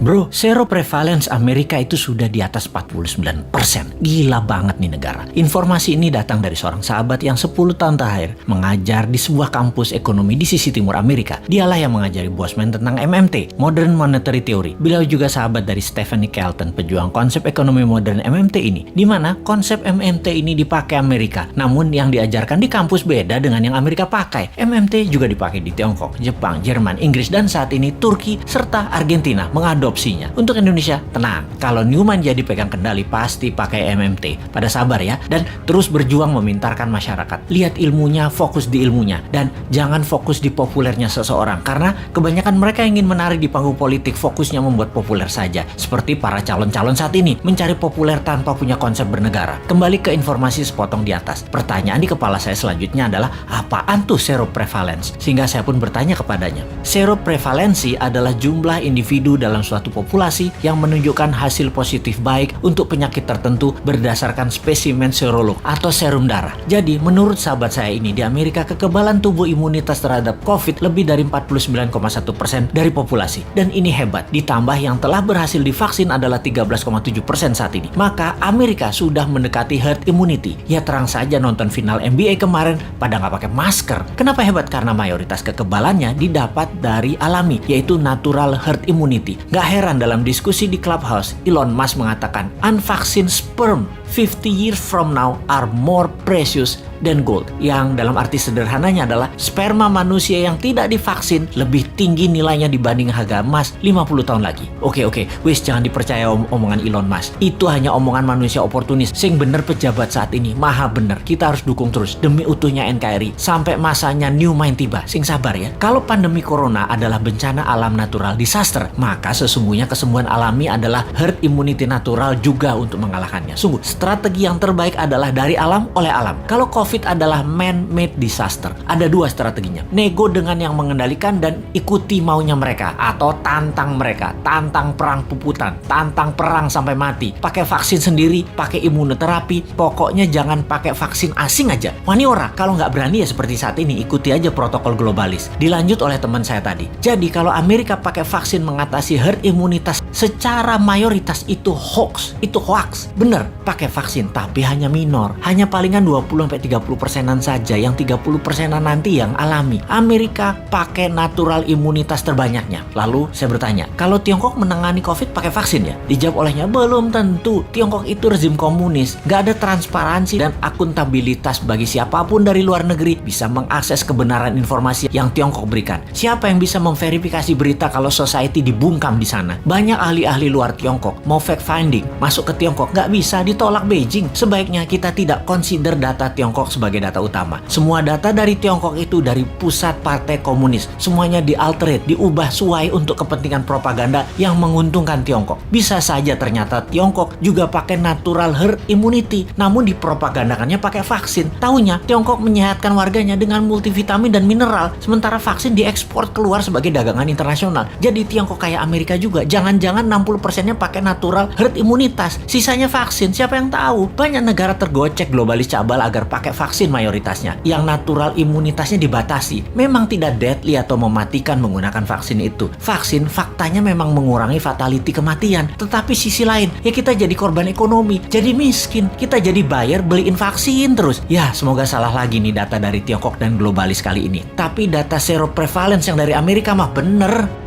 Bro, seroprevalence Amerika itu sudah di atas 49%. Gila banget nih negara. Informasi ini datang dari seorang sahabat yang 10 tahun terakhir mengajar di sebuah kampus ekonomi di sisi timur Amerika. Dialah yang mengajari Bosman tentang MMT, Modern Monetary Theory. Beliau juga sahabat dari Stephanie Kelton, pejuang konsep ekonomi modern MMT ini, di mana konsep MMT ini dipakai Amerika, namun yang diajarkan di kampus beda dengan yang Amerika pakai. MMT juga dipakai di Tiongkok, Jepang, Jerman, Inggris, dan saat ini Turki serta Argentina mengadopsinya. Untuk Indonesia, tenang. Kalau Newman jadi pegang kendali, pasti pakai MMT. Pada sabar ya, dan terus berjuang memintarkan masyarakat. Lihat ilmunya, fokus di ilmunya, dan jangan fokus di populernya seseorang, karena kebanyakan mereka ingin menarik di panggung politik, fokusnya membuat populer saja. Seperti para calon-calon saat ini, mencari populer tanpa punya konsep bernegara. Kembali ke informasi sepotong di atas. Pertanyaan di kepala saya selanjutnya adalah, apaan tuh seroprevalence? Sehingga saya pun bertanya kepadanya. Seroprevalensi adalah jumlah individu dalam suatu populasi yang menunjukkan hasil positif baik untuk penyakit tertentu berdasarkan spesimen serolog atau serum darah. Jadi, menurut sahabat saya ini, di Amerika kekebalan tubuh imunitas terhadap COVID lebih dari 49,1% dari populasi. Dan ini hebat, ditambah yang telah berhasil divaksin adalah 13,7% saat ini. Maka Amerika sudah mendekati herd immunity. Ya terang saja nonton final NBA kemarin pada nggak pakai masker. Kenapa hebat? Karena mayoritas kekebalannya didapat dari alami, yaitu natural herd immunity. Gak heran dalam diskusi di Clubhouse, Elon Musk mengatakan, unvaccinated sperm 50 years from now are more precious than gold. Yang dalam arti sederhananya adalah sperma manusia yang tidak divaksin lebih tinggi nilainya dibanding harga emas 50 tahun lagi. Oke, wis jangan dipercaya omongan Elon Musk. Itu hanya omongan manusia oportunis. Sing bener pejabat saat ini, maha bener. Kita harus dukung terus demi utuhnya NKRI sampai masanya New Mind tiba. Sing sabar ya. Kalau pandemi corona adalah bencana alam natural disaster, maka sesungguhnya kesembuhan alami adalah herd immunity natural juga untuk mengalahkannya. Sungguh, strategi yang terbaik adalah dari alam oleh alam. Kalau COVID adalah man-made disaster. Ada dua strateginya. Nego dengan yang mengendalikan dan ikuti maunya mereka. Atau tantang mereka. Tantang perang puputan. Tantang perang sampai mati. Pakai vaksin sendiri. Pakai imunoterapi. Pokoknya jangan pakai vaksin asing aja. Wani ora. Kalau nggak berani ya seperti saat ini. Ikuti aja protokol globalis. Dilanjut oleh teman saya tadi. Jadi kalau Amerika pakai vaksin mengatasi herd imunitas secara mayoritas itu hoax. Itu hoax. Bener. Pakai vaksin. Tapi hanya minor. Hanya palingan 20-30%an saja, yang 30%an nanti yang alami. Amerika pakai natural imunitas terbanyaknya. Lalu saya bertanya, kalau Tiongkok menangani COVID pakai vaksin ya? Dijawab olehnya, belum tentu. Tiongkok itu rezim komunis, gak ada transparansi dan akuntabilitas bagi siapapun dari luar negeri bisa mengakses kebenaran informasi yang Tiongkok berikan. Siapa yang bisa memverifikasi berita kalau society dibungkam di sana? Banyak ahli-ahli luar Tiongkok mau fact finding masuk ke Tiongkok, gak bisa, ditolak Beijing. Sebaiknya kita tidak consider data Tiongkok sebagai data utama. Semua data dari Tiongkok itu dari pusat partai komunis. Semuanya dialterate, diubah sesuai untuk kepentingan propaganda yang menguntungkan Tiongkok. Bisa saja ternyata Tiongkok juga pakai natural herd immunity, namun dipropagandakannya pakai vaksin. Taunya Tiongkok menyehatkan warganya dengan multivitamin dan mineral, sementara vaksin diekspor keluar sebagai dagangan internasional. Jadi Tiongkok kayak Amerika juga. Jangan-jangan 60%-nya pakai natural herd imunitas, sisanya vaksin. Siapa yang tahu? Banyak negara tergocek globalis cabal agar pakai vaksin mayoritasnya, yang natural imunitasnya dibatasi. Memang tidak deadly atau mematikan menggunakan vaksin itu. Vaksin faktanya memang mengurangi fatality kematian, tetapi sisi lain ya kita jadi korban ekonomi, jadi miskin, kita jadi buyer beliin vaksin terus. Ya semoga salah lagi nih data dari Tiongkok dan globalis kali ini. Tapi data seroprevalence yang dari Amerika mah bener.